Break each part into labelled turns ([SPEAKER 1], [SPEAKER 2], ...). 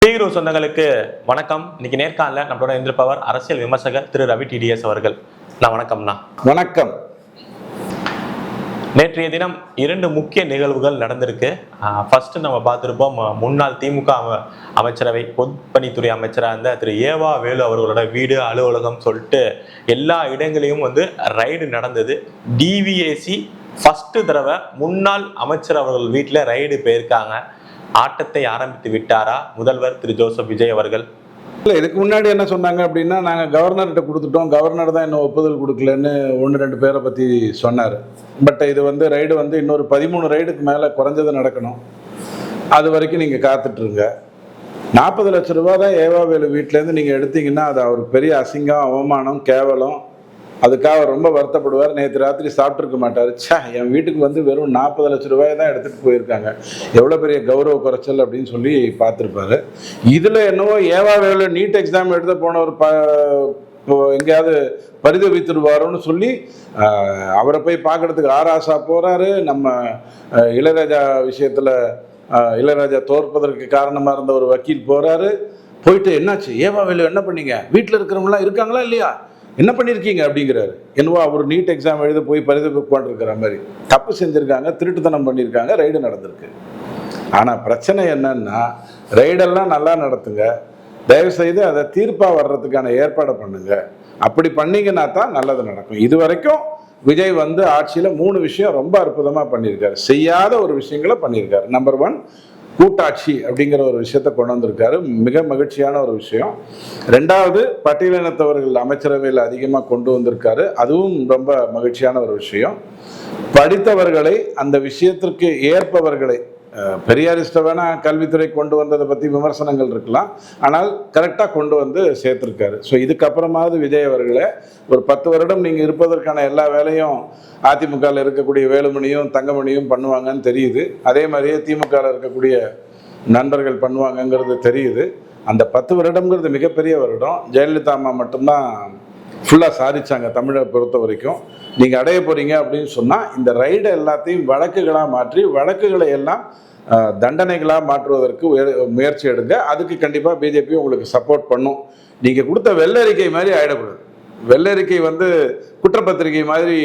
[SPEAKER 1] Hero சொந்தங்களுக்கு வணக்கம். இன்னைக்கு நேர்காணல நம்மளோட இருந்திருப்பவர் அரசியல் விமர்சகர் திரு ரவி டிடிஎஸ் அவர்கள். வணக்கம்ண்ணா.
[SPEAKER 2] வணக்கம்.
[SPEAKER 1] நேற்றைய தினம் 2 முக்கிய நிகழ்வுகள் நடந்திருக்கு. ஃபர்ஸ்ட் நம்ம பார்த்திருப்போம், முன்னாள் திமுக அமைச்சரவை பொதுப்பணித்துறை அமைச்சராக இருந்த திரு ஏவா வேலு அவர்களோட வீடு அலுவலகம் சொல்லிட்டு எல்லா இடங்களையும் ரைடு நடந்தது. டிவிஏசி ஃபர்ஸ்ட் தடவை முன்னாள் அமைச்சர் அவர்கள் வீட்டில் ரைடு போயிருக்காங்க. ஆட்டத்தை ஆரம்பித்து விட்டாரா முதல்வர் திரு ஜோசப் விஜய் அவர்கள்?
[SPEAKER 2] இல்லை, இதுக்கு முன்னாடி என்ன சொன்னாங்க அப்படின்னா, நாங்கள் கவர்னர்கிட்ட கொடுத்துட்டோம், கவர்னர் தான் இன்னும் ஒப்புதல் கொடுக்கலன்னு 1-2 பேரை பற்றி சொன்னார். பட் இது ரைடு இன்னொரு 13 ரைடுக்கு மேலே குறைஞ்சது நடக்கணும். அது வரைக்கும் நீங்கள் காத்துட்ருங்க. 40 லட்ச ரூபா தான் ஏவா வேலு வீட்டிலேருந்து நீங்கள் எடுத்தீங்கன்னா அது அவருக்கு பெரிய அசிங்கம், அவமானம், கேவலம். அதுக்காக ரொம்ப வருத்தப்படுவார். நேற்று ராத்திரி சாப்பிட்ருக்க மாட்டார். என் வீட்டுக்கு வெறும் 40 லட்ச ரூபாய் தான் எடுத்துகிட்டு போயிருக்காங்க, எவ்வளோ பெரிய கௌரவ குறைச்சல் அப்படின்னு சொல்லி பார்த்துருப்பாரு. இதில் என்னவோ ஏவா வேலு நீட் எக்ஸாம் எழுத போனவர் எங்கேயாவது பரிதவித்துடுவாரோன்னு சொல்லி அவரை போய் பார்க்கறதுக்கு ஆராசா போகிறாரு. நம்ம இளையராஜா விஷயத்தில் இளையராஜா தோற்பதற்கு காரணமாக இருந்த ஒரு வக்கீல் போகிறாரு. போயிட்டு என்னாச்சு, ஏவா வேலு என்ன பண்ணீங்க, வீட்டில் இருக்கிறவங்களாம் இருக்காங்களா இல்லையா, என்ன பண்ணியிருக்கீங்க அப்படிங்கிறாரு. என்னவோ அவர் நீட் எக்ஸாம் எழுத போய் பரிதவிப்பான்ருக்கிற மாதிரி. தப்பு செஞ்சுருக்காங்க, திருட்டுத்தனம் பண்ணியிருக்காங்க, ரைடு நடந்திருக்கு. ஆனால் பிரச்சனை என்னன்னா, ரைடெல்லாம் நல்லா நடத்துங்க, தயவுசெய்து அதை தீர்ப்பாக வர்றதுக்கான ஏற்பாடை பண்ணுங்க. அப்படி பண்ணீங்கன்னா தான் நல்லது நடக்கும். இது வரைக்கும் விஜய் ஆட்சியில் 3 விஷயம் ரொம்ப அற்புதமாக பண்ணியிருக்காரு. செய்யாத ஒரு விஷயங்களை பண்ணியிருக்காரு. நம்பர் 1, கூட்டாட்சி அப்படிங்கிற ஒரு விஷயத்தை கொண்டு வந்திருக்காரு, மிக மகிழ்ச்சியான ஒரு விஷயம். 2வது, பட்டியலினத்தவர்கள் அமைச்சரவையில் அதிகமாக கொண்டு வந்திருக்காரு, அதுவும் ரொம்ப மகிழ்ச்சியான ஒரு விஷயம். படித்தவர்களை, அந்த விஷயத்திற்கு ஏற்பவர்களை, பெரியாரிஸ்ட வேணா கல்வித்துறை கொண்டு வந்ததை பற்றி விமர்சனங்கள் இருக்கலாம், ஆனால் கரெக்டாக கொண்டு சேர்த்துருக்காரு. ஸோ இதுக்கப்புறமாவது விஜய் அவர்களை ஒரு 10 வருடம் நீங்கள் இருப்பதற்கான எல்லா வேலையும் அதிமுகவில் இருக்கக்கூடிய வேலுமணியும் தங்கமணியும் பண்ணுவாங்கன்னு தெரியுது. அதே மாதிரியே திமுகவில் இருக்கக்கூடிய நண்பர்கள் பண்ணுவாங்கங்கிறது தெரியுது. அந்த 10 வருடம்ங்கிறது மிகப்பெரிய வருடம். ஜெயலலிதா அம்மா மட்டும்தான் ஃபுல்லாக சாதிச்சாங்க தமிழை பொறுத்த வரைக்கும். நீங்கள் அடைய போகிறீங்க அப்படின்னு சொன்னால் இந்த ரைடை எல்லாத்தையும் வழக்குகளாக மாற்றி வழக்குகளை எல்லாம் தண்டனைகளாக மாற்றுவதற்கு முயற்சி எடுங்க. அதுக்கு கண்டிப்பாக பிஜேபி உங்களுக்கு சப்போர்ட் பண்ணும். நீங்கள் கொடுத்த வெள்ளரிக்கை மாதிரி ஆகிடக்கூடாது. வெள்ளரிக்கை குற்றப்பத்திரிகை மாதிரி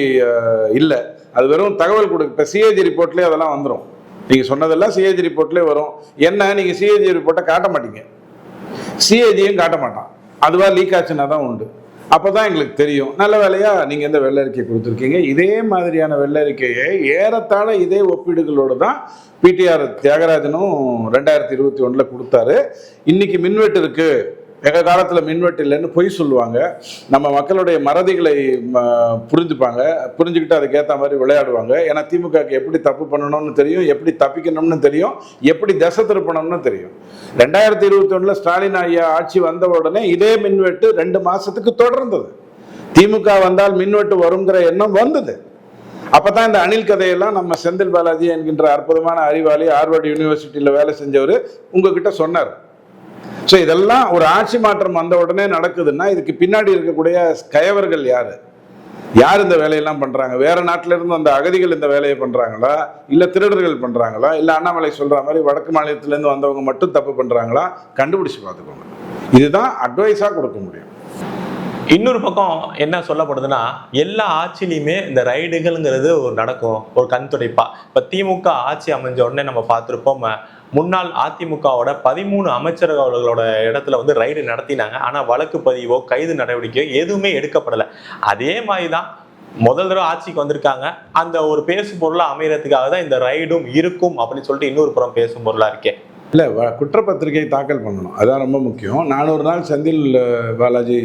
[SPEAKER 2] இல்லை, அது வெறும் தகவல் கொடுக்கு. இப்போ சிஏஜி ரிப்போர்ட்லேயே அதெல்லாம் வந்துடும். நீங்கள் சொன்னதெல்லாம் சிஏஜி ரிப்போர்ட்லேயே வரும். என்ன, நீங்கள் சிஏஜி ரிப்போர்ட்டை காட்ட மாட்டீங்க, சிஏஜியும் காட்ட மாட்டான், அதுவாக லீக் ஆச்சுன்னா தான் உண்டு. அப்போ தான் எங்களுக்கு தெரியும். நல்ல வேலையாக நீங்கள் இந்த வெள்ளரிக்கை கொடுத்துருக்கீங்க. இதே மாதிரியான வெள்ளரிக்கையை ஏறத்தாழ இதே ஒப்பீடுகளோடு தான் பிடிஆர் தியாகராஜனும் 2021 கொடுத்தாரு. இன்னைக்கு மின்வெட்டு இருக்குது, எங்கள் காலத்தில் மின்வெட்டு இல்லைன்னு பொய் சொல்லுவாங்க. நம்ம மக்களுடைய மறதிகளை புரிஞ்சுக்கிட்டு அதுக்கேற்ற மாதிரி விளையாடுவாங்க. ஏன்னா திமுகவுக்கு எப்படி தப்பு பண்ணணும்னு தெரியும், எப்படி தப்பிக்கணும்னு தெரியும், எப்படி திசை திருப்பணும்னு தெரியும். 2021 ஸ்டாலின் ஐயா ஆட்சி வந்த உடனே இதே மின்வெட்டு 2 மாசத்துக்கு தொடர்ந்தது. திமுக வந்தால் மின்வெட்டு வருங்கிற எண்ணம் வந்தது. அப்பதான் இந்த அணில் கதையெல்லாம் நம்ம செந்தில் பாலாஜி என்கின்ற அற்புதமான அறிவாளி, ஹார்வர்ட் யூனிவர்சிட்டியில் வேலை செஞ்சவர் உங்ககிட்ட சொன்னார். ஸோ இதெல்லாம் ஒரு ஆட்சி மாற்றம் வந்த உடனே நடக்குதுன்னா இதுக்கு பின்னாடி இருக்கக்கூடிய கயவர்கள் யார் இந்த வேலையெல்லாம் பண்ணுறாங்க? வேற நாட்டிலிருந்து அந்த அகதிகள் இந்த வேலையை பண்ணுறாங்களா, இல்லை திருடர்கள் பண்ணுறாங்களா, இல்லை அண்ணாமலை சொல்கிற மாதிரி வடக்கு மாநிலத்திலேருந்து வந்தவங்க மட்டும் தப்பு பண்ணுறாங்களா? கண்டுபிடிச்சு பார்த்துக்கோங்க. இதுதான் அட்வைஸாக கொடுக்க முடியும்.
[SPEAKER 1] இன்னொரு பக்கம் என்ன சொல்லப்படுதுன்னா, எல்லா ஆட்சியிலையுமே இந்த ரைடுகள்ங்கிறது நடக்கும், ஒரு கண் துடைப்பா. இப்போ திமுக ஆட்சி அமைஞ்ச உடனே நம்ம பார்த்துருப்போம், முன்னாள் அதிமுகவோட 13 அமைச்சர்களோட இடத்துல ரைடு நடத்தினாங்க. ஆனால் வழக்கு பதிவோ கைது நடவடிக்கையோ எதுவுமே எடுக்கப்படலை. அதே மாதிரி தான் முதல் தடவை ஆட்சிக்கு வந்திருக்காங்க. அந்த ஒரு பேசும் பொருளாக அமைகிறதுக்காக தான் இந்த ரைடும் இருக்கும் அப்படின்னு சொல்லிட்டு இன்னொரு புறம் பேசும் பொருளாக இருக்கேன்.
[SPEAKER 2] இல்லை, குற்றப்பத்திரிகை தாக்கல் பண்ணணும், அதுதான் ரொம்ப முக்கியம். 400 நாள் செந்தில் பாலாஜி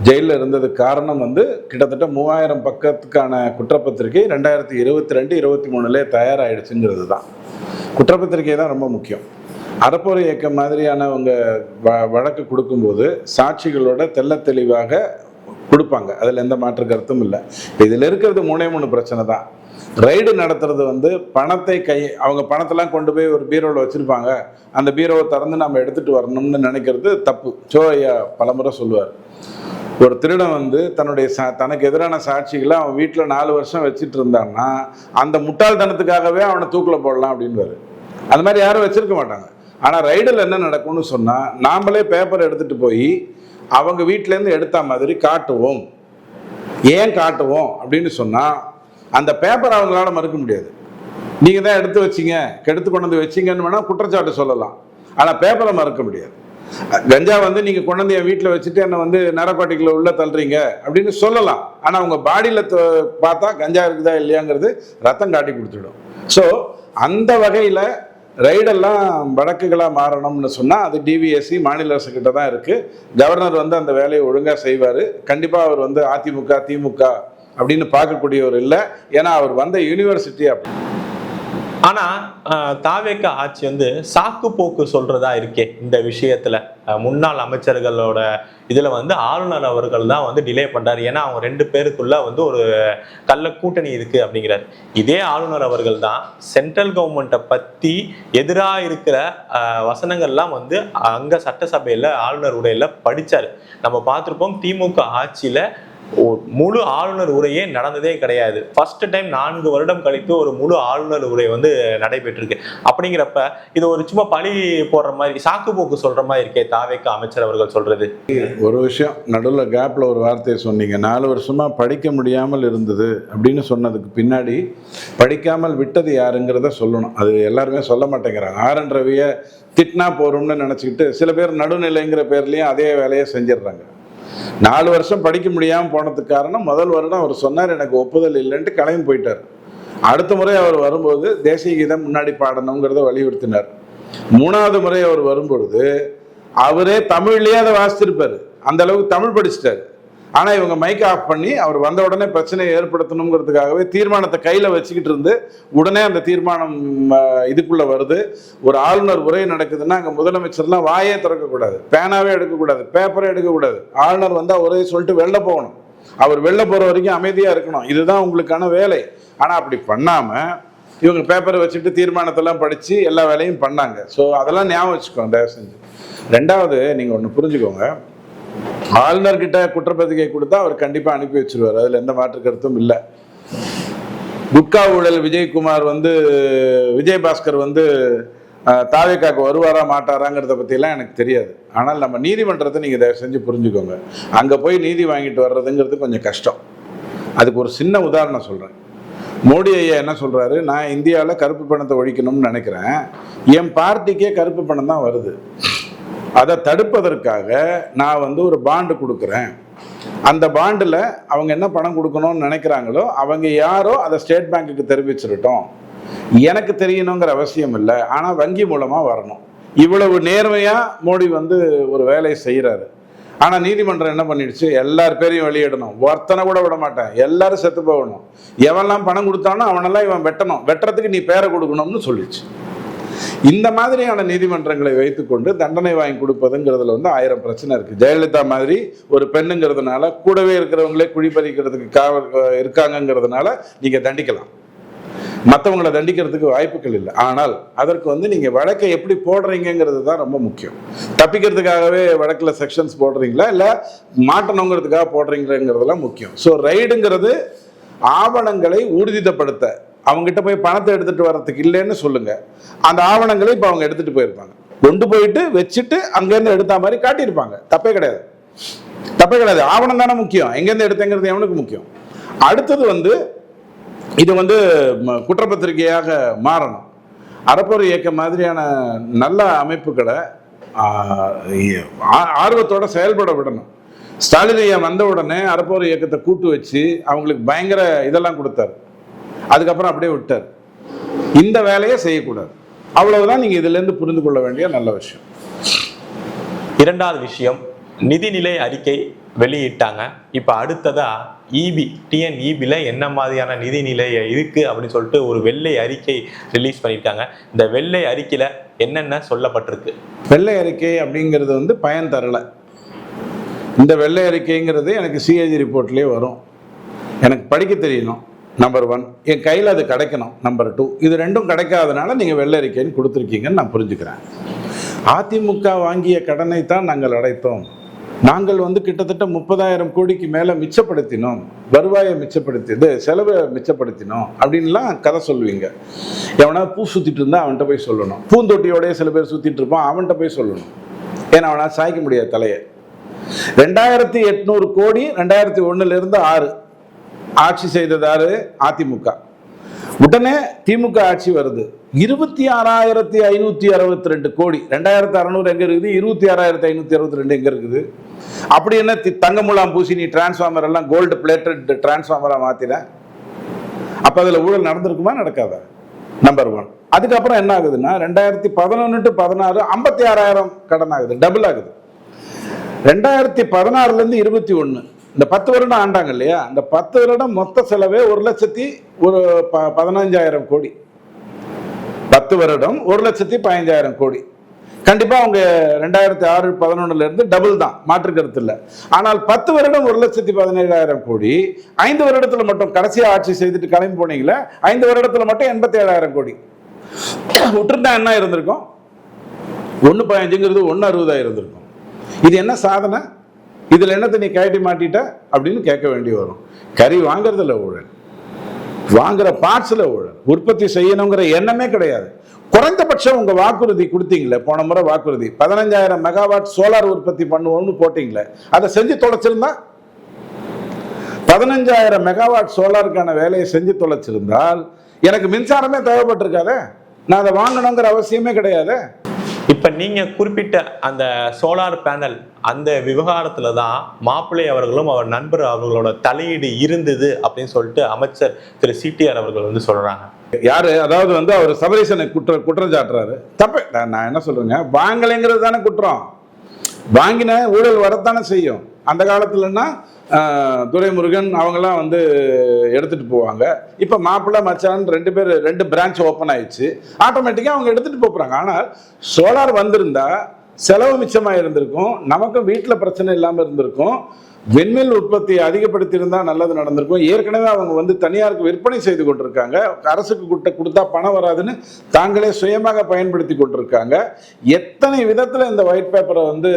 [SPEAKER 2] ஜெயிலில் இருந்ததுக்கு காரணம் கிட்டத்தட்ட 3000 பக்கத்துக்கான குற்றப்பத்திரிகை 2022-23 தயாராகிடுச்சுங்கிறது தான். குற்றப்பத்திரிகை தான் ரொம்ப முக்கியம். அறப்போர் இயக்கம் மாதிரியானவங்க வழக்கு கொடுக்கும்போது சாட்சிகளோட தெள்ள தெளிவாக கொடுப்பாங்க, அதில் எந்த மாற்று கருத்தும் இல்லை. இதில் இருக்கிறது 3 பிரச்சனை தான். ரைடு நடத்துறது பணத்தை அவங்க பணத்தெல்லாம் கொண்டு போய் ஒரு பீரோவில் வச்சுருப்பாங்க, அந்த பீரோவை திறந்து நம்ம எடுத்துகிட்டு வரணும்னு நினைக்கிறது தப்பு. ஐயா பலமுறை சொல்லுவார், ஒரு திருடன் தன்னுடைய தனக்கு எதிரான சாட்சிகளை அவன் வீட்டில் 4 வருஷம் வச்சுட்டு இருந்தான்னா அந்த முட்டாள்தனத்துக்காகவே அவனை தூக்கில் போடலாம் அப்படின்வாரு. அது மாதிரி யாரும் வச்சிருக்க மாட்டாங்க. ஆனால் ரைடில் என்ன நடக்கும்னு சொன்னால் நாமளே பேப்பர் எடுத்துகிட்டு போய் அவங்க வீட்டிலேருந்து எடுத்த மாதிரி காட்டுவோம். ஏன் காட்டுவோம் அப்படின்னு சொன்னால் அந்த பேப்பர் அவங்களால மறுக்க முடியாது. நீங்கள் தான் எடுத்து வச்சிங்க, கெடுத்து கொண்டு வந்து வச்சிங்கன்னு வேணால் குற்றச்சாட்டு சொல்லலாம், ஆனால் பேப்பரை மறுக்க முடியாது. கஞ்சா வந்து நீங்கள் கொண்டு வந்து என் வீட்டில் வச்சுட்டு என்னை வந்து நரக்கோட்டைக்குள்ள உள்ள தள்ளுறீங்க அப்படின்னு சொல்லலாம், ஆனால் உங்கள் பாடியில் பார்த்தா கஞ்சா இருக்குதா இல்லையாங்கிறது ரத்தம் காட்டி கொடுத்துடும். ஸோ அந்த வகையில் ரைடெல்லாம் வழக்குகளாக மாறணும்னு சொன்னால் அது டிவிஎஸ்சி மாநில அரசுக்கிட்ட தான் இருக்குது. கவர்னர் வந்து அந்த வேலையை ஒழுங்காக செய்வார். கண்டிப்பாக அவர் வந்து அதிமுக திமுக அப்படின்னு பார்க்கக்கூடியவர் இல்லை, ஏன்னா அவர் வந்த யூனிவர்சிட்டி அப்படி.
[SPEAKER 1] ஆனா தாவேக ஆட்சி வந்து சாக்கு போக்கு சொல்றதா இருக்கே இந்த விஷயத்துல. முன்னாள் அமைச்சர்களோட இதுல வந்து ஆளுநர் அவர்கள் தான் வந்து டிலே பண்றாரு, ஏன்னா அவங்க 2 பேருக்குள்ள வந்து ஒரு கள்ள கூட்டணி இருக்கு அப்படிங்கிறார். இதே ஆளுநர் அவர்கள் தான் சென்ட்ரல் கவர்மெண்ட்டை பத்தி எதிராக இருக்கிற வசனங்கள்லாம் வந்து அங்க சட்டசபையில ஆளுநர் உரையில படிச்சாரு. நம்ம பார்த்திருப்போம், திமுக ஆட்சியில முழு ஆளுநர் உரையே நடந்ததே கிடையாது. ஃபர்ஸ்ட் டைம் 4 வருடம் கழித்து ஒரு முழு ஆளுநர் உரை வந்து நடைபெற்றிருக்கு. அப்படிங்கிறப்ப இது ஒரு சும்மா பழி போடுற மாதிரி, சாக்கு போக்கு சொல்ற மாதிரி இருக்கே தாவேக அமைச்சர் அவர்கள் சொல்றது.
[SPEAKER 2] ஒரு விஷயம் நடுவில் கேப்ல ஒரு வார்த்தையை சொன்னீங்க, 4 வருஷமா படிக்க முடியாமல் இருந்தது அப்படின்னு சொன்னதுக்கு பின்னாடி படிக்காமல் விட்டது யாருங்கிறத சொல்லணும். அது எல்லாருமே சொல்ல மாட்டேங்கிறாங்க. ஆர்.என். ரவியை திட்டினா போறோம்னு நினைச்சுக்கிட்டு சில பேர் நடுநிலைங்கிற பேர்லயும் அதே வேலையை செஞ்சிடுறாங்க. 4 வருஷம் படிக்க முடியாமல் போனதுக்கு காரணம், முதல் வருடம் அவர் சொன்னார் எனக்கு ஒப்புதல் இல்லைன்ட்டு கிளம்பி போயிட்டார். அடுத்த முறை அவர் வரும்போது தேசிய கீதம் முன்னாடி பாடணுங்கிறத வலியுறுத்தினார். 3வது முறை அவர் வரும்பொழுது அவரே தமிழ்லேயே அதை வாசிச்சிருப்பாரு, அந்த அளவுக்கு தமிழ் படிச்சுட்டாரு. ஆனால் இவங்க மைக் ஆஃப் பண்ணி அவர் வந்த உடனே பிரச்சனையை ஏற்படுத்தணுங்கிறதுக்காகவே தீர்மானத்தை கையில் வச்சுக்கிட்டு இருந்து உடனே அந்த தீர்மானம் இதுக்குள்ளே வருது. ஒரு ஆளுநர் உரை நடக்குதுன்னா அங்கே முதலமைச்சர்லாம் வாயே திறக்கக்கூடாது, பேனாவே எடுக்கக்கூடாது, பேப்பரே எடுக்கக்கூடாது. ஆளுநர் வந்தால் ஒரே சொல்லிட்டு வெளில போகணும். அவர் வெளில போகிற வரைக்கும் அமைதியாக இருக்கணும். இதுதான் உங்களுக்கான வேலை. ஆனால் அப்படி பண்ணாமல் இவங்க பேப்பரை வச்சுட்டு தீர்மானத்தெல்லாம் படித்து எல்லா வேலையும் பண்ணாங்க. ஸோ அதெல்லாம் ஞாபகம் வச்சுக்கோங்க தயவு செஞ்சு. 2வது நீங்கள் ஒன்று புரிஞ்சுக்கோங்க, ஆளுநர்கிட்ட குற்றப்பத்திரிகை கொடுத்தா அவர் கண்டிப்பாக அனுப்பி வச்சிருவார், அதில் எந்த மாற்று கருத்தும் இல்லை. குட்கா ஊழல் விஜயகுமார் வந்து விஜயபாஸ்கர் வந்து தாவேகாக்கு வருவாரா மாட்டாராங்கிறத பற்றியெல்லாம் எனக்கு தெரியாது. ஆனால் நம்ம நீதிமன்றத்தை நீங்கள் தயவு செஞ்சு புரிஞ்சுக்கோங்க, அங்கே போய் நீதி வாங்கிட்டு வர்றதுங்கிறது கொஞ்சம் கஷ்டம். அதுக்கு ஒரு சின்ன உதாரணம் சொல்கிறேன். மோடி ஐயா என்ன சொல்கிறாரு, நான் இந்தியாவில் கருப்பு பணத்தை ஒழிக்கணும்னு நினைக்கிறேன், என் பார்ட்டிக்கே கருப்பு பணம் தான் வருது, அதை தடுப்பதற்காக நான் வந்து ஒரு பாண்டு கொடுக்குறேன், அந்த பாண்டில் அவங்க என்ன பணம் கொடுக்கணும்னு நினைக்கிறாங்களோ அவங்க யாரோ அதை ஸ்டேட் பேங்க்குக்கு தெரிவிச்சிருட்டோம், எனக்கு தெரியணுங்கிற அவசியம் இல்லை, ஆனால் வங்கி மூலமாக வரணும். இவ்வளவு நேர்மையாக மோடி வந்து ஒரு வேலையை செய்கிறாரு. ஆனால் நீதிமன்றம் என்ன பண்ணிடுச்சு, எல்லார் பேரையும் வெளியிடணும், ஒருத்தனை கூட விட மாட்டேன், எல்லாரும் செத்து போகணும், எவன்லாம் பணம் கொடுத்தானோ அவனெல்லாம் இவன் வெட்டணும், வெட்டுறதுக்கு நீ பேரை கொடுக்கணும்னு சொல்லிடுச்சு. இந்த மாதிரியான நீதிமன்றங்களை வைத்துக்கொண்டு தண்டனை வாங்கி கொடுப்பதுங்கிறதுல வந்து 1000 பிரச்சனை இருக்கு. ஜெயலலிதா மாதிரி ஒரு பெண்ணுங்கிறதுனால கூடவே இருக்கிறவங்களே குழிப்பறிக்கிறதுக்கு இருக்காங்கிறதுனால நீங்க தண்டிக்கலாம், மற்றவங்களை தண்டிக்கிறதுக்கு வாய்ப்புகள் இல்லை. ஆனால் அதற்கு வந்து நீங்க வழக்கை எப்படி போடுறீங்கிறது தான் ரொம்ப முக்கியம். தப்பிக்கிறதுக்காகவே வழக்கில் செக்ஷன்ஸ் போடுறீங்களா இல்லை மாட்டணுங்கிறதுக்காக போடுறீங்கிறதுலாம் முக்கியம். ஸோ ரைடுங்கிறது ஆவணங்களை ஊர்ஜிதப்படுத்த, அவங்ககிட்ட போய் பணத்தை எடுத்துட்டு வர்றதுக்கு இல்லைன்னு சொல்லுங்க, அந்த ஆவணங்களை இப்போ அவங்க எடுத்துட்டு போயிருப்பாங்க, கொண்டு போயிட்டு வச்சுட்டு அங்கேருந்து எடுத்த மாதிரி காட்டியிருப்பாங்க. தப்பே கிடையாது, தப்பே கிடையாது. ஆவணம் தானே முக்கியம், எங்கேருந்து எடுத்தங்கிறது எவனுக்கு முக்கியம். அடுத்தது வந்து இது வந்து குற்றப்பத்திரிகையாக மாறணும். அறப்போர் இயக்கம் மாதிரியான நல்ல அமைப்புகளை ஆர்வத்தோட செயல்பட விடணும். ஸ்டாலின் ஐயா வந்த உடனே அறப்போர் இயக்கத்தை கூட்டு வச்சு அவங்களுக்கு பயங்கர இதெல்லாம் கொடுத்தாரு, அதுக்கப்புறம் அப்படியே விட்டார். இந்த வேலையை செய்யக்கூடாது. அவ்வளவுதான் நீங்க இதுல இருந்து புரிந்து கொள்ள வேண்டிய நல்ல விஷயம்.
[SPEAKER 1] 2வது விஷயம், நிதிநிலை அறிக்கை வெளியிட்டாங்க. இப்ப அடுத்ததா டிஎன்இபில என்ன மாதிரியான நிதிநிலை இருக்கு அப்படின்னு சொல்லிட்டு ஒரு வெள்ளை அறிக்கை ரிலீஸ் பண்ணியிருக்காங்க. இந்த வெள்ளை அறிக்கையில என்னென்ன சொல்லப்பட்டிருக்கு?
[SPEAKER 2] வெள்ளை அறிக்கை அப்படிங்கிறது வந்து பயன் தரல. இந்த வெள்ளை அறிக்கைங்கிறது எனக்கு சிஏஜி ரிப்போர்ட்லேயே வரும், எனக்கு படிக்க தெரியணும், நம்பர் 1, என் கையில் அது கிடைக்கணும், நம்பர் 2. இது ரெண்டும் கிடைக்காதனால நீங்கள் வெள்ளை அறிக்கைன்னு கொடுத்துருக்கீங்கன்னு நான் புரிஞ்சுக்கிறேன். அதிமுக வாங்கிய கடனை தான் நாங்கள் அடைத்தோம், நாங்கள் வந்து கிட்டத்தட்ட 30,000 கோடிக்கு மேல மிச்சப்படுத்தினோம், வருவாயை மிச்சப்படுத்தி செலவை மிச்சப்படுத்தினோம் அப்படின்லாம் கதை சொல்லுவீங்க. எவனா பூ சுத்திட்டு இருந்தா அவன்கிட்ட போய் சொல்லணும், பூந்தொட்டியோடய சில பேர் சுத்திட்டு இருப்பான், அவன்கிட்ட போய் சொல்லணும். ஏன்னா அவனா சாய்க்க முடியாது தலையை. 2800 கோடி 2001 இருந்து 6 ஆட்சி செய்ததாரு அதிமுக. உடனே திமுக ஆட்சி வருது, 26,562 கோடி. 2,600 எங்க இருக்குது, 26,562 எங்க இருக்குது? அப்படி என்ன தங்க முலாம் பூசி நீ டிரான்ஸ்ஃபார்மர் எல்லாம் கோல்டு பிளேட்டட் டிரான்ஸ்ஃபார்மரா மாத்தின? அப்ப அதுல ஊழல் நடந்திருக்குமா நடக்காத? நம்பர் 1. அதுக்கப்புறம் என்ன ஆகுதுன்னா 2011 to 16 56,000 கடன் ஆகுது, டபுள் ஆகுது. 2016 இருந்து 21 இந்த 10 வருடம் ஆண்டாங்க இல்லையா, அந்த 10 வருடம் மொத்த செலவே 1,15,000 கோடி. 10 வருடம் 1,15,000 கோடி. கண்டிப்பா அவங்க 2006-11 இருந்து டபுள் தான், மாற்று கருத்து இல்லை. ஆனால் 10 வருடம் 1,17,000 கோடி. 5 வருடத்துல மட்டும் கடைசியா ஆட்சி செய்துட்டு கிளம்பி போனீங்களே, 5 வருடத்துல மட்டும் 87,000 கோடி. விட்டுருந்தா என்ன இருந்திருக்கும்? 1.15ங்கிறது 1.60 இருந்திருக்கும். இது என்ன சாதனை? இதுல என்னத்தை நீ கழட்டி மாட்டிட்ட அப்படின்னு கேட்க வேண்டி வரும். கறி வாங்குறதுல ஊழல், வாங்குற பார்ட்ஸ்ல ஊழல், உற்பத்தி செய்யணுங்கிற எண்ணமே கிடையாது. குறைந்தபட்சம் உங்க வாக்குறுதி கொடுத்தீங்களே, போன முறை வாக்குறுதி 15,000 மெகாவாட் சோலார் உற்பத்தி பண்ணுவோம்னு போட்டீங்களே, அதை செஞ்சு தொலைச்சிருந்தா, 15,000 மெகாவாட் சோலாருக்கான வேலையை செஞ்சு தொலைச்சிருந்தால் எனக்கு மின்சாரமே தேவைப்பட்டிருக்காதே, நான் அதை வாங்கணுங்கிற அவசியமே கிடையாது.
[SPEAKER 1] இப்ப நீங்க குறிப்பிட்ட அந்த சோலார் பேனல் அந்த விவகாரத்துல தான் மாப்பிள்ளை அவர்களும் அவர் நண்பர் அவர்களோட தலையீடு இருந்தது அப்படின்னு சொல்லிட்டு அமைச்சர் திரு சிடிஆர் அவர்கள் வந்து சொல்றாங்க.
[SPEAKER 2] யாரு? அதாவது வந்து அவர் சபரீசனை குற்றம் சாட்டுறாரு. தப்பு. நான் என்ன சொல்றேங்க, வாங்கலைங்கிறது தானே குற்றம். வாங்கின ஊழல் வரத்தானே செய்யும். அந்த காலத்துலன்னா துரைமுருகன் அவங்கெல்லாம் வந்து எடுத்துட்டு போவாங்க. இப்போ மாப்பிள்ளை மச்சான் 2 பேர் 2 பிரான்ச் ஓப்பன் ஆயிடுச்சு, ஆட்டோமேட்டிக்காக அவங்க எடுத்துட்டு போறாங்க. ஆனால் சோலார் வந்திருந்தா செலவு மிச்சமாக இருந்திருக்கும், நமக்கு வீட்டில் பிரச்சனை இல்லாமல் இருந்திருக்கும், வெண்மில் உற்பத்தி அதிகப்படுத்தி இருந்தா நல்லது நடந்திருக்கும். ஏற்கனவே அவங்க வந்து தனியாருக்கு விற்பனை செய்து கொண்டிருக்காங்க, அரசுக்கு கொடுத்தா பணம் வராதுன்னு தாங்களே சுயமாக பயன்படுத்தி கொண்டிருக்காங்க. எத்தனை விதத்துல இந்த ஒயிட் பேப்பரை வந்து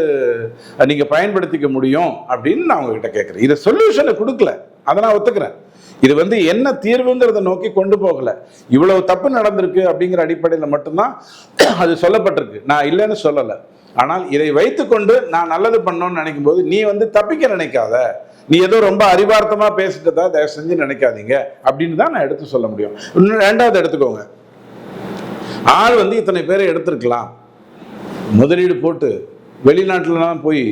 [SPEAKER 2] நீங்க பயன்படுத்திக்க முடியும் அப்படின்னு நான் உங்ககிட்ட கேட்கிறேன். இதை சொல்யூஷனை கொடுக்கல, அதை நான் ஒத்துக்கிறேன். இது வந்து என்ன தீர்வுங்கிறத நோக்கி கொண்டு போகல. இவ்வளவு தப்பு நடந்திருக்கு அப்படிங்கிற அடிப்படையில் மட்டும்தான் அது சொல்லப்பட்டிருக்கு, நான் இல்லைன்னு சொல்லலை. ஆனால் இதை வைத்துக்கொண்டு நான் நல்லது பண்ணணும்னு நினைக்கும் போது நீ வந்து தப்பிக்க நினைக்காத, நீ ஏதோ ரொம்ப அறிவார்த்தமா பேசிட்டதா தயவு செஞ்சு நினைக்காதீங்க அப்படின்னு தான் நான் எடுத்து சொல்ல முடியும். இன்னும் 2வது எடுத்துக்கோங்க, ஆள் வந்து இத்தனை பேரை எடுத்திருக்கலாம், முதலீடு போட்டு வெளிநாட்டுலலாம் போய்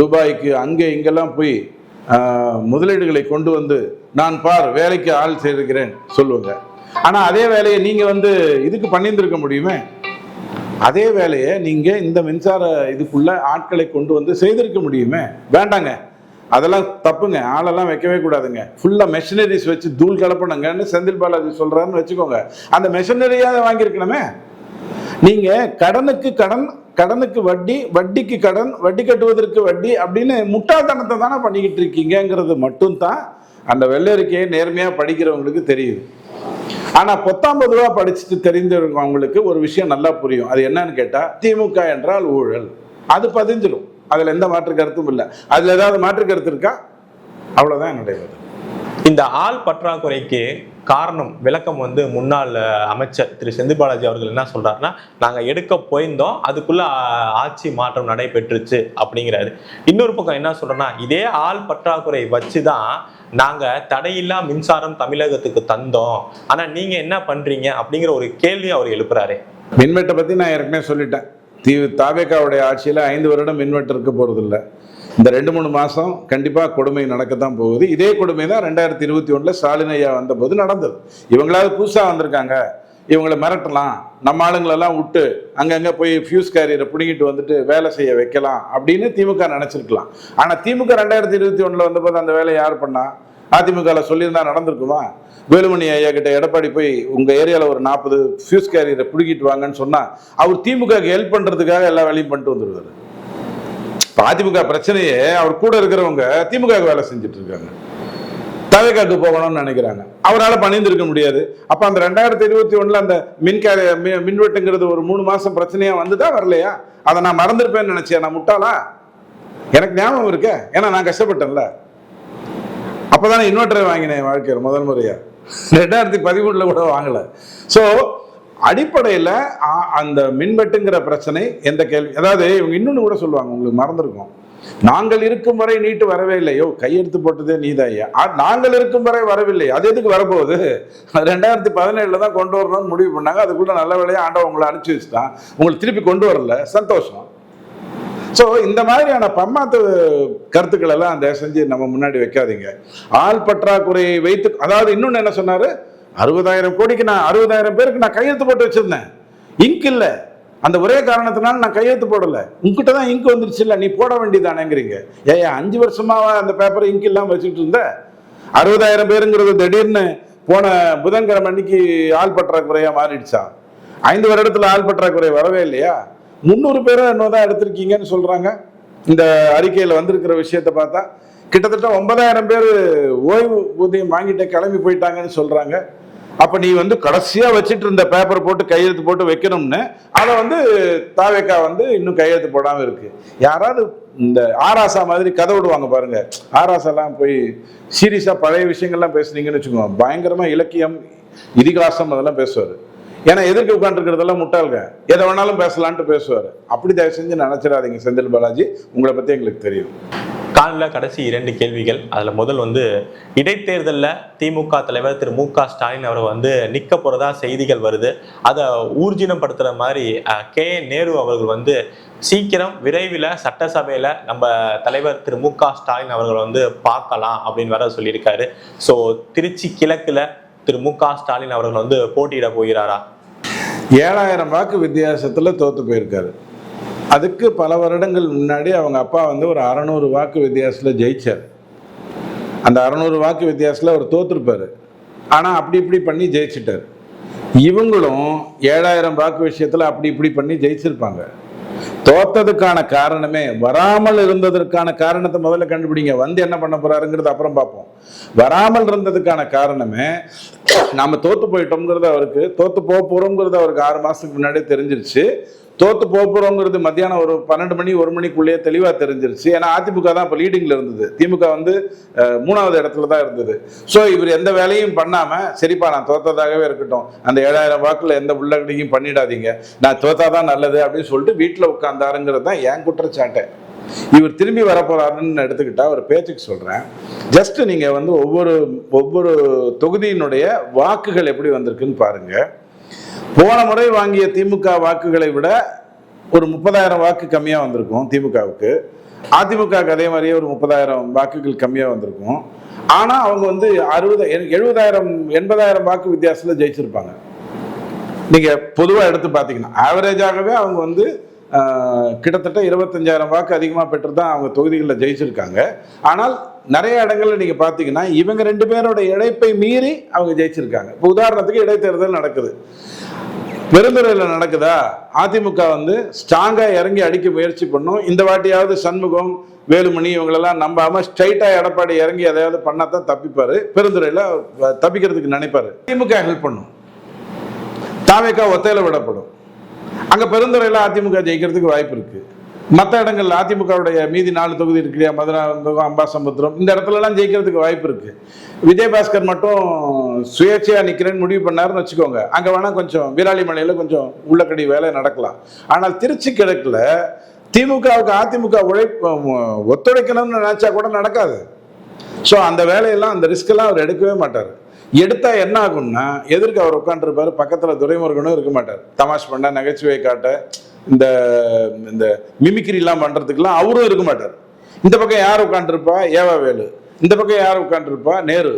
[SPEAKER 2] துபாய்க்கு அங்கே இங்கெல்லாம் போய் முதலீடுகளை கொண்டு வந்து நான் பார் வேலைக்கு ஆள் செய்திருக்கிறேன் சொல்லுவாங்க. ஆனா அதே வேலையை நீங்க வந்து இதுக்கு பண்ணியிருந்திருக்க முடியுமே, அதே வேலையை நீங்க இந்த மின்சார இதுக்குள்ள ஆட்களை கொண்டு வந்து செய்திருக்க முடியுமே. வேண்டாங்க, அதெல்லாம் தப்புங்க, ஆளெல்லாம் வைக்கவே கூடாதுங்க, ஃபுல்லா மெஷினரிஸ் வச்சு தூள் கலப்பணுங்கன்னு செந்தில் பாலாஜி சொல்றாருன்னு வச்சுக்கோங்க. அந்த மெஷினரியாவது வாங்கியிருக்கணுமே. நீங்க கடனுக்கு கடன், கடனுக்கு வட்டி, வட்டிக்கு கடன், வட்டி கட்டுவதற்கு வட்டி அப்படின்னு முட்டாள்தனத்தை தானே பண்ணிக்கிட்டு இருக்கீங்கிறது மட்டும்தான் அந்த வெள்ளரிக்கையை நேர்மையா படிக்கிறவங்களுக்கு தெரியுது. ஆனா 19 ரூபா படிச்சுட்டு தெரிஞ்சவங்களுக்கு ஒரு விஷயம் நல்லா புரியும். அது என்னன்னு கேட்டா, திமுக என்றால் ஊழல், அது பதிஞ்சிடும். அதுல எந்த மாற்று கருத்தும் இல்லை. அதுல ஏதாவது மாற்று கருத்து இருக்கா? அவ்வளவுதான் என்னுடைய பதில்.
[SPEAKER 1] இந்த ஆள் பற்றாக்குறைக்கு காரணம் விளக்கம் வந்து முன்னாள் அமைச்சர் திரு செந்தில் பாலாஜி அவர்கள் என்ன சொல்றாருன்னா, நாங்க எடுக்க போயிருந்தோம், அதுக்குள்ள ஆட்சி மாற்றம் நடைபெற்றுச்சு அப்படிங்கிறாரு. இன்னொரு பக்கம் என்ன சொல்றோம்னா, இதே ஆள் பற்றாக்குறை வச்சுதான் நாங்க தடையில்லா மின்சாரம் தமிழகத்துக்கு தந்தோம், ஆனா நீங்க என்ன பண்றீங்க அப்படிங்கிற ஒரு கேள்வி அவர் எழுப்புறாரு.
[SPEAKER 2] மின்வெட்டை பத்தி நான் ஏற்கனவே சொல்லிட்டேன். தாவேகாவுடைய ஆட்சியில 5 வருடம் மின்வெட்டு இருக்க போறது இல்லை. இந்த 2-3 மாசம் கண்டிப்பா கொடுமை நடக்கத்தான் போகுது. இதே கொடுமை தான் 2021 ஸ்டாலின் ஐயா வந்த போது நடந்தது. இவங்களாவது புதுசா வந்திருக்காங்க, இவங்களை மிரட்டலாம், நம்ம ஆளுங்களெல்லாம் விட்டு அங்கங்க போய் ஃபியூஸ் கேரியரை பிடிங்கிட்டு வந்துட்டு வேலை செய்ய வைக்கலாம் அப்படின்னு திமுக நினைச்சிருக்கலாம். ஆனா திமுக 2021 வந்தபோது அந்த வேலையை யார் பண்ணா? அதிமுக சொல்லியிருந்தா நடந்திருக்குமா? வேலுமணி ஐயா கிட்ட எடப்பாடி போய் உங்க ஏரியால ஒரு 40 ஃபியூஸ் கேரியரை பிடிக்கிட்டு வாங்கன்னு சொன்னா அவர் திமுக ஹெல்ப் பண்றதுக்காக எல்லா வேலையும் பண்ணிட்டு வந்துருவாரு. அதிமுக பிரச்சனையே அவர் கூட இருக்கிறவங்க திமுக வேலை செஞ்சுட்டு இருக்காங்க, தவேகாக்கு போகணும்னு நினைக்கிறாங்க, அவரால் பணிந்திருக்க முடியாது. அப்ப அந்த 2021 அந்த மின்வெட்டுங்கிறது ஒரு 3 மாசம் பிரச்சனையா வந்துதான் வரலையா? அதை நான் மறந்துருப்பேன்னு நினைச்சேன், நான் முட்டாளா? எனக்கு ஞாபகம் இருக்க, ஏன்னா நான் கஷ்டப்பட்டேன்ல. அப்போதானே இன்வெர்டர் வாங்கினேன் வாழ்க்கையில் முதல் முறையா. 2013 கூட வாங்கலை. ஸோ அடிப்படையில் அந்த மின்வெட்டுங்கிற பிரச்சனை எந்த கேள்வி, அதாவது இவங்க இன்னொன்று கூட சொல்லுவாங்க, உங்களுக்கு மறந்துருக்கும், நாங்கள் இருக்கும் வரை நீட்டு வரவே இல்லையோ, கையெழுத்து போட்டதே நீதாய்யா. நாங்கள் இருக்கும் வரை வரவில்லை, அது எதுக்கு வரப்போகுது? 2017 தான் கொண்டு வரணும்னு முடிவு பண்ணாங்க. அதுக்குள்ள நல்ல வேலையாக ஆண்டவன் உங்களை அனுப்பிச்சி வச்சுட்டான், உங்களை திருப்பி கொண்டு வரல, சந்தோஷம். ஸோ இந்த மாதிரியான பம்மாத்து கருத்துக்கள் எல்லாம் தயவு செஞ்சு நம்ம முன்னாடி வைக்காதீங்க. ஆள் பற்றாக்குறையை வைத்து, அதாவது இன்னொன்று என்ன சொன்னாரு, 60,000 கோடிக்கு நான் 60,000 பேருக்கு நான் கையெழுத்து போட்டு வச்சிருந்தேன், இங்க் இல்லை, அந்த ஒரே காரணத்தினால நான் கையெழுத்து போடலை. உங்ககிட்ட தான் இங்க் வந்துருச்சு, இல்லை நீ போட வேண்டியதானேங்கிறீங்க. ஏன் 5 வருஷமாவா அந்த பேப்பர் இங்க் இல்லாமல் வச்சுட்டு இருந்த? 60,000 பேருங்கிறது திடீர்னு போன புதன்கிழமை அன்னைக்கு ஆள் பற்றாக்குறையா மாறிடுச்சா? 5 வருடத்துல ஆள் பற்றாக்குறை வரவே இல்லையா? 300 பேரை என்னதான் எடுத்திருக்கீங்கன்னு சொல்றாங்க. இந்த அறிக்கையில் வந்திருக்கிற விஷயத்தை பார்த்தா கிட்டத்தட்ட 9,000 பேர் ஓய்வு ஊதியம் வாங்கிட்டு கிளம்பி போயிட்டாங்கன்னு சொல்றாங்க. அப்ப நீ கடைசியா வச்சுட்டு இருந்த பேப்பர் போட்டு கையெழுத்து போட்டு வைக்கணும்னு அதை தாவேக்கா இன்னும் கையெழுத்து போடாம இருக்கு. யாராவது இந்த ஆராசா மாதிரி கதை விடுவாங்க பாருங்க, ஆராசாலாம் போய் சீரியஸா பழைய விஷயங்கள்லாம் பேசுனீங்கன்னு வச்சுக்கோங்க, பயங்கரமா இலக்கியம் இதிகாசம் அதெல்லாம் பேசுவாரு. ஏன்னா எதிர்க்க உட்காந்துருக்கிறதெல்லாம் முட்டாள்க, எதை வேணாலும் பேசலான்ட்டு பேசுவார். அப்படி தயவு செஞ்சு நினைச்சிடாதீங்க செந்தில் பாலாஜி, உங்களை பற்றி எங்களுக்கு தெரியும்.
[SPEAKER 1] காலையில் கடைசி 2 கேள்விகள். அதில் முதல் இடைத்தேர்தலில் திமுக தலைவர் திரு மு.க. ஸ்டாலின் அவர் நிற்க போகிறதா செய்திகள் வருது. அதை ஊர்ஜினப்படுத்துகிற மாதிரி நேரு அவர்கள் சீக்கிரம் விரைவில் சட்டசபையில் நம்ம தலைவர் திரு மு.க. ஸ்டாலின் அவர்கள் பார்க்கலாம் அப்படின்னு வர சொல்லியிருக்காரு. ஸோ திருச்சி கிழக்கில் திரு மு.க. ஸ்டாலின் அவர்கள் போட்டியிட போகிறாரா?
[SPEAKER 2] 7,000 வாக்கு வித்தியாசத்தில் தோத்து போயிருக்காரு. அதுக்கு பல வருடங்கள் முன்னாடி அவங்க அப்பா ஒரு 600 வாக்கு வித்தியாசத்தில் ஜெயிச்சார். அந்த 600 வாக்கு வித்தியாசத்தில் அவர் தோத்துருப்பாரு, ஆனால் அப்படி இப்படி பண்ணி ஜெயிச்சிட்டார். இவங்களும் 7,000 வாக்கு விஷயத்தில் அப்படி இப்படி பண்ணி ஜெயிச்சிருப்பாங்க. தோத்ததுக்கான காரணமே, வராமல் இருந்ததற்கான காரணத்தை முதல்ல கண்டுபிடிங்க, என்ன பண்ண போறாருங்கிறது அப்புறம் பார்ப்போம். வராமல் இருந்ததுக்கான காரணமே நாம தோத்து போயிட்டோம்ங்கிறது அவருக்கு, தோத்து போறோம்ங்கிறது அவருக்கு 6 மாசத்துக்கு முன்னாடியே தெரிஞ்சிருச்சு. தோத்து போறோங்கிறது மத்தியானம் ஒரு 12 மணி 1 மணிக்குள்ளேயே தெளிவா தெரிஞ்சிருச்சு. ஏன்னா அதிமுக தான் இப்போ லீடிங்ல இருந்தது, திமுக 3வது இடத்துல தான் இருந்தது. ஸோ இவர் எந்த வேலையும் பண்ணாம, சரிப்பா நான் தோத்ததாகவே இருக்கட்டும், அந்த 7,000 வாக்குல எந்த உள்ளகடியும் பண்ணிடாதீங்க, நான் தோத்தாதான் நல்லது அப்படின்னு சொல்லிட்டு வீட்டில் உட்கார்ந்தாருங்கிறது தான் என் குற்றச்சாட்டை. இவர் திரும்பி வரப்போறாருன்னு எடுத்துக்கிட்டா ஒரு பேச்சுக்கு சொல்றேன். ஜஸ்ட் நீங்க ஒவ்வொரு தொகுதியினுடைய வாக்குகள் எப்படி வந்திருக்குன்னு பாருங்க. போன முறை வாங்கிய திமுக வாக்குகளை விட ஒரு 30,000 வாக்கு கம்மியா வந்திருக்கும் திமுகவுக்கு. அதிமுகவுக்கு அதே மாதிரியே ஒரு 30,000 வாக்குகள் கம்மியா வந்திருக்கும். ஆனா அவங்க 70,000 80,000 வாக்கு வித்தியாசத்துல ஜெயிச்சிருப்பாங்க. நீங்க பொதுவா எடுத்து பாத்தீங்கன்னா ஆவரேஜாகவே அவங்க கிட்டத்தட்ட 25,000 வாக்கு அதிகமாக பெற்று தான் அவங்க தொகுதிகளில் ஜெயிச்சிருக்காங்க. ஆனால் நிறைய இடங்கள்ல நீங்க பாத்தீங்கன்னா இவங்க 2 பேரோட இழைப்பை மீறி அவங்க ஜெயிச்சிருக்காங்க. இப்போ உதாரணத்துக்கு இடைத்தேர்தல் நடக்குது, பெருந்துறையில் நடக்குதா, அதிமுக ஸ்ட்ராங்கா இறங்கி அடிக்க முயற்சி பண்ணும். இந்த வாட்டியாவது சண்முகம் வேலுமணி இவங்களெல்லாம் நம்பாம ஸ்ட்ரைட்டா எடப்பாடி இறங்கி எதையாவது பண்ணாதான் தப்பிப்பாரு, பெருந்துறையில தப்பிக்கிறதுக்கு நினைப்பாரு. திமுக ஹெல்ப் பண்ணும், தாவேக்கா ஒத்தையில விடப்படும். அங்க பெருந்துறையில அதிமுக ஜெயிக்கிறதுக்கு வாய்ப்பு இருக்கு. மற்ற இடங்கள்ல அதிமுகவுடைய மீதி 4 தொகுதி இருக்கு, மதுராந்தகம், அம்பாசமுத்திரம், இந்த இடத்துல எல்லாம் ஜெயிக்கிறதுக்கு வாய்ப்பு இருக்கு. விஜயபாஸ்கர் மட்டும் சுயேட்சையா நிக்கிறேன்னு முடிவு பண்ணாருன்னு வச்சுக்கோங்க, அங்க வேணா கொஞ்சம் வீராளிமலையில கொஞ்சம் உள்ளக்கடி வேலை நடக்கலாம். ஆனால் திருச்சி கிழக்குல திமுகவுக்கு அதிமுக ஒத்துழைக்கணும்னு நினைச்சா கூட நடக்காது. ஸோ அந்த வேலையெல்லாம், அந்த ரிஸ்க் எல்லாம் அவர் எடுக்கவே மாட்டார். எடுத்தா என்ன ஆகும்னா, எதிர்க்கு அவர் உட்காந்துருப்பாரு, பக்கத்துல துரைமுருகனும் இருக்க மாட்டார், தமாஷ் பண்ண நகைச்சுவை காட்ட இந்த இந்த மிமிக்ரிலாம் பண்றதுக்கெல்லாம் அவரும் இருக்க மாட்டார். இந்த பக்கம் யார் உட்காந்துருப்பா, ஏவா வேலு, இந்த பக்கம் யார் உட்காந்துருப்பா, நேரு.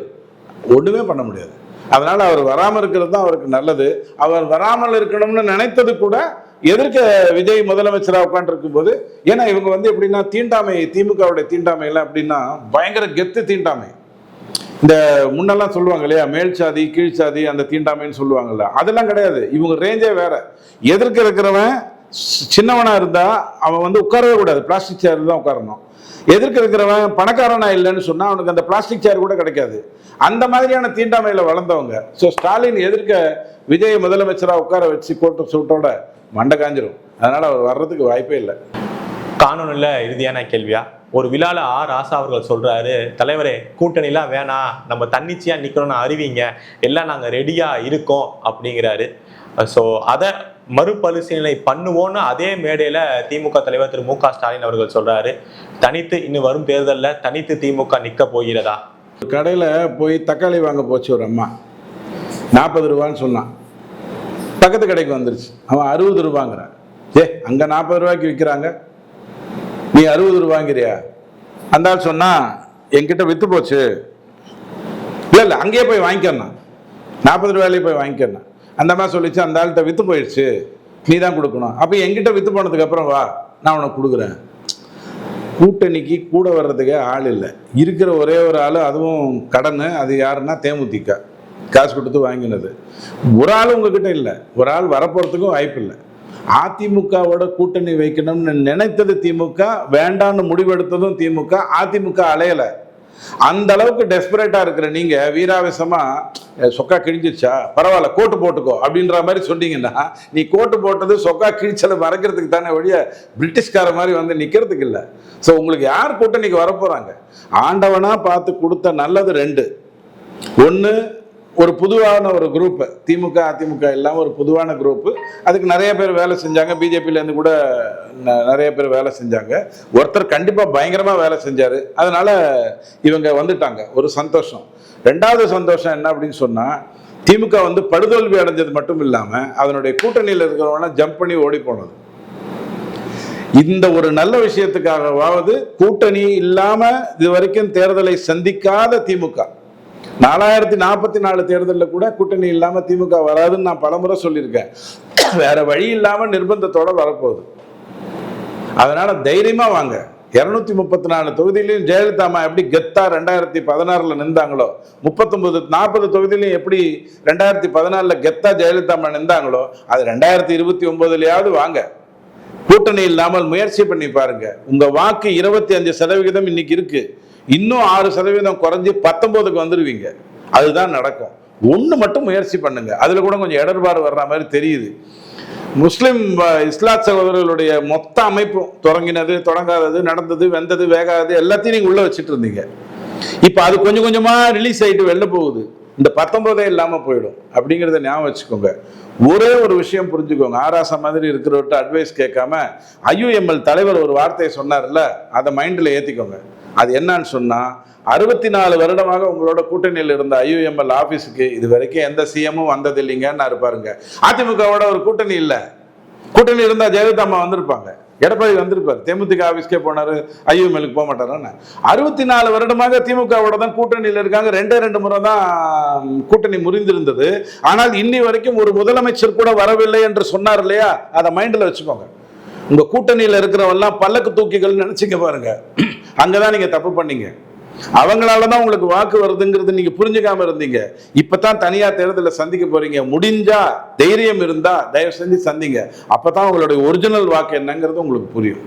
[SPEAKER 2] ஒண்ணுமே பண்ண முடியாது. அதனால அவர் வராமல் இருக்கிறது தான் அவருக்கு நல்லது. அவர் வராமல் இருக்கணும்னு நினைத்தது கூட எதிர்க்க விஜய் முதலமைச்சராக உட்காந்துருக்கும் போது, ஏன்னா இவங்க எப்படின்னா தீண்டாமை, திமுகவுடைய தீண்டாமை எல்லாம் எப்படின்னா பயங்கர கெத்து தீண்டாமை. இந்த முன்னெல்லாம் சொல்லுவாங்க இல்லையா, மேல் சாதி கீழ் சாதி அந்த தீண்டாமைன்னு சொல்லுவாங்கல்ல, அதெல்லாம் கிடையாது. இவங்க ரேஞ்சே வேற. எதிர்க்க இருக்கிறவன் சின்னவனா இருந்தா அவன் உட்காரவே கூடாது, பிளாஸ்டிக் சேர் தான் உட்காரணும். எதிர்க்க இருக்கிறவன் பணக்காரனா இல்லைன்னு சொன்னா அவனுக்கு அந்த பிளாஸ்டிக் சேர் கூட கிடைக்காது. அந்த மாதிரியான தீண்டாமையில வளர்ந்தவங்க. ஸோ ஸ்டாலின் எதிர்க்க விஜய் முதலமைச்சராக உட்கார வச்சு கோட்டு சூட்டோட மண்டை காஞ்சிரும். அதனால அவர் வர்றதுக்கு வாய்ப்பே இல்லை.
[SPEAKER 1] காணொலியில் இறுதியான கேள்வியா, ஒரு விழால ராசா அவர்கள் சொல்றாரு, தலைவரே கூட்டணிலாம் வேணாம், நம்ம தன்னிச்சையா நிக்கணும்னு அறிவிங்க, எல்லாம் நாங்க ரெடியா இருக்கோம் அப்படிங்கிறாரு. ஸோ அதை மறுபரிசீலனை பண்ணுவோன்னு அதே மேடையில திமுக தலைவர் திரு மு.க. ஸ்டாலின் அவர்கள் சொல்றாரு. தனித்து இன்னும் வரும் தேர்தலில் தனித்து திமுக நிக்க போகிறதா?
[SPEAKER 2] கடையில் போய் தக்காளி வாங்க போச்சு ஒரு அம்மா, 40 ரூபான்னு சொன்னான். பக்கத்து கடைக்கு வந்துருச்சு, அவன் 60 ரூபாங்கிறான். அங்கே 40 ரூபாய்க்கு விற்கிறாங்க, நீ 60 ரூபாங்கிறியா? அந்த ஆள் சொன்னா என்கிட்ட வித்து போச்சு. இல்லை அங்கேயே போய் வாங்கிக்கணும், 40 ரூபாயிலே போய் வாங்கிக்கணும். அந்த மாதிரி சொல்லிச்சு, அந்த ஆள்கிட்ட வித்து போயிடுச்சு, நீ தான் கொடுக்கணும். அப்போ என்கிட்ட வித்து போனதுக்கு அப்புறம் வா, நான் உனக்கு கொடுக்குறேன். கூட்டணிக்கு கூட வர்றதுக்கே ஆள் இல்லை, இருக்கிற ஒரே ஒரு ஆள், அதுவும் கடன். அது யாருன்னா தேமுதிக, காசு கொடுத்து வாங்கினது. ஒரு ஆள் உங்ககிட்ட இல்லை, ஒரு ஆள் வரப்போறதுக்கும் வாய்ப்பு இல்லை. அதிமுகவோட கூட்டணி வைக்கணும்னு நினைத்தது திமுக, வேண்டான்னு முடிவெடுத்ததும் திமுக. அதிமுக அலையலை. அந்த அளவுக்கு டெஸ்பரேட்டா இருக்கிற நீங்க வீராவேசமா சொக்கா கிழிஞ்சிச்சா பரவாயில்ல கோட்டு போட்டுக்கோ அப்படின்ற மாதிரி சொன்னீங்கன்னா, நீ கோட்டு போட்டது சொக்கா கிழிச்சலை மறைக்கிறதுக்கு தானே ஒழிய பிரிட்டிஷ்கார மாதிரி வந்து நிக்கிறதுக்கு இல்லை. ஸோ உங்களுக்கு யார் கூட்டணிக்கு வரப்போறாங்க? ஆண்டவனா பார்த்து கொடுத்த நல்லது 2. ஒன்று, ஒரு பொதுவான ஒரு குரூப், திமுக அதிமுக எல்லாம் ஒரு பொதுவான குரூப். அதுக்கு நிறைய பேர் வேலை செஞ்சாங்க, பிஜேபியிலேருந்து கூட நிறைய பேர் வேலை செஞ்சாங்க. ஒருத்தர் கண்டிப்பாக பயங்கரமாக வேலை செஞ்சார், அதனால இவங்க வந்துட்டாங்க, ஒரு சந்தோஷம். 2வது சந்தோஷம் என்ன அப்படின்னு சொன்னால், திமுக வந்து படுதோல்வி அடைஞ்சது மட்டும் இல்லாமல் அதனுடைய கூட்டணியில் இருக்கிறவங்க ஜம்ப் பண்ணி ஓடி போனது. இந்த ஒரு நல்ல விஷயத்துக்காகவாவது கூட்டணி இல்லாமல் இது வரைக்கும் தேர்தலை சந்திக்காத திமுக, 4044 தேர்தலில் கூட கூட்டணி இல்லாம திமுக வராதுன்னு நான் பலமுறை சொல்லியிருக்கேன். வேற வழி இல்லாம நிர்பந்தத்தோட வரப்போகுது. அதனால தைரியமா வாங்க. 234 தொகுதியிலையும் ஜெயலலிதா அம்மா எப்படி கெத்தா 2016 நின்றாங்களோ, 40 தொகுதியிலையும் எப்படி 2014 கெத்தா ஜெயலலிதா அம்மா நின்றாங்களோ, அது 2029 வாங்க. கூட்டணி இல்லாமல் முயற்சி பண்ணி பாருங்க. உங்க வாக்கு 25% இன்னைக்கு இருக்கு, இன்னும் 6% குறைஞ்சி 19க்கு வந்துருவீங்க. அதுதான் நடக்கும். ஒன்று மட்டும் முயற்சி பண்ணுங்க. அதுல கூட கொஞ்சம் இடர்பாடு வர்ற மாதிரி தெரியுது. முஸ்லிம் இஸ்லாத் சகோதரர்களுடைய மொத்த அமைப்பும் தொடங்கினது, தொடங்காதது, நடந்தது, வெந்தது, வேகாதது எல்லாத்தையும் நீங்க உள்ள வச்சுட்டு இருந்தீங்க. இப்ப அது கொஞ்சம் கொஞ்சமா ரிலீஸ் ஆயிட்டு வெளில போகுது. இந்த 19 இல்லாம போயிடும். அப்படிங்கிறத ஞாபகம் வச்சுக்கோங்க. ஒரே ஒரு விஷயம் புரிஞ்சுக்கோங்க, ஆராசா மாதிரி இருக்கிறவர்கிட்ட அட்வைஸ் கேட்காம IUML தலைவர் ஒரு வார்த்தையை சொன்னார்ல, அதை மைண்ட்ல ஏத்திக்கோங்க. அது என்னன்னு சொன்னா, 64 வருடமாக உங்களோட கூட்டணியில் இருந்த IUML ஆபீஸுக்கு இது வரைக்கும் எந்த சிஎம்மும் வந்தது இல்லைங்கன்னு பாருங்க. அதிமுகவோட ஒரு கூட்டணி இல்லை. கூட்டணி இருந்தா ஜெயலலிதா அம்மா வந்திருப்பாங்க, எடப்பாடி வந்திருப்பாரு, தேமுதிக ஆபீஸ்க்கே போனாரு, IUMLக்கு போக மாட்டாரான்னு. 64 வருடமாக திமுகவோட தான் கூட்டணியில் இருக்காங்க. 2 முறை தான் கூட்டணி முறிந்திருந்தது. ஆனால் இன்னி வரைக்கும் ஒரு முதலமைச்சர் கூட வரவில்லை என்று சொன்னார் இல்லையா, அதை மைண்ட்ல வச்சுக்கோங்க. உங்க கூட்டணியில் இருக்கிறவெல்லாம் பல்லக்கு தூக்கிகள் நினைச்சுக்க பாருங்க. அங்கதான் நீங்க தப்பு பண்ணீங்க. அவங்களாலதான் உங்களுக்கு வாக்கு வருதுங்கிறது நீங்க புரிஞ்சுக்காம இருந்தீங்க. இப்பதான் தனியா தேர்தலை சந்திக்க போறீங்க. முடிஞ்சா தைரியம் இருந்தா தயவு செஞ்சு சந்திங்க. அப்பதான் உங்களுடைய ஒரிஜினல் வாக்கு என்னங்கிறது உங்களுக்கு புரியும்.